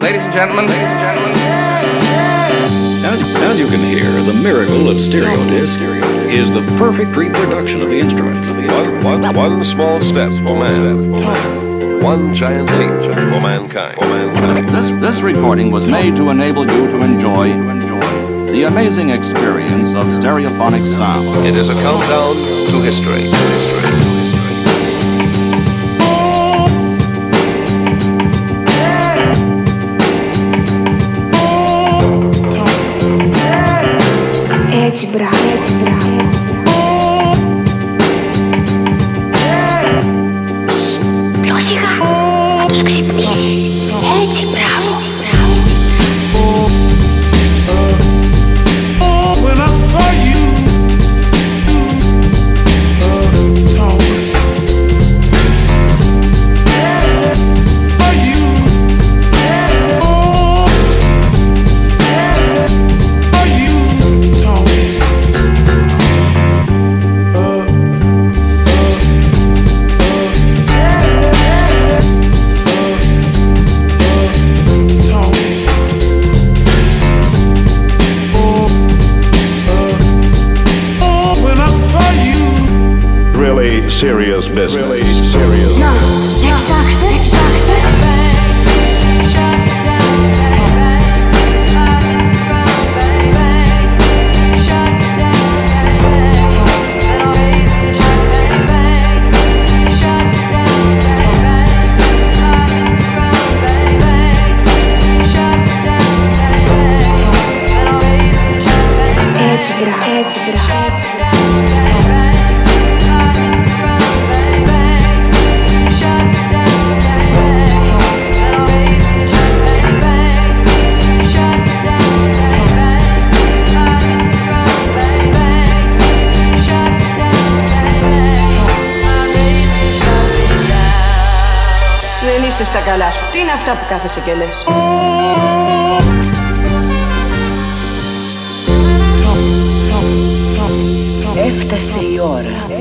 Ladies and gentlemen. As you can hear, the miracle of stereo disc is the perfect reproduction of the instruments. One small step for man. One giant leap for mankind. This recording was made to enable you to enjoy the amazing experience of stereophonic sound. It is a countdown to history. Έτσι μπράβο, έτσι μπράβο. Πιο σιγά, να τους ξυπνήσεις. Έτσι μπράβο, έτσι μπράβο. When I saw you, Serious business. Really serious. Να, κοιτάξτε, κοιτάξτε. Έτσι μπράβο, έτσι μπράβο. Δεν είσαι στα καλά σου. Τι είναι αυτά που κάθεσαι και λες? Έφτασε η ώρα.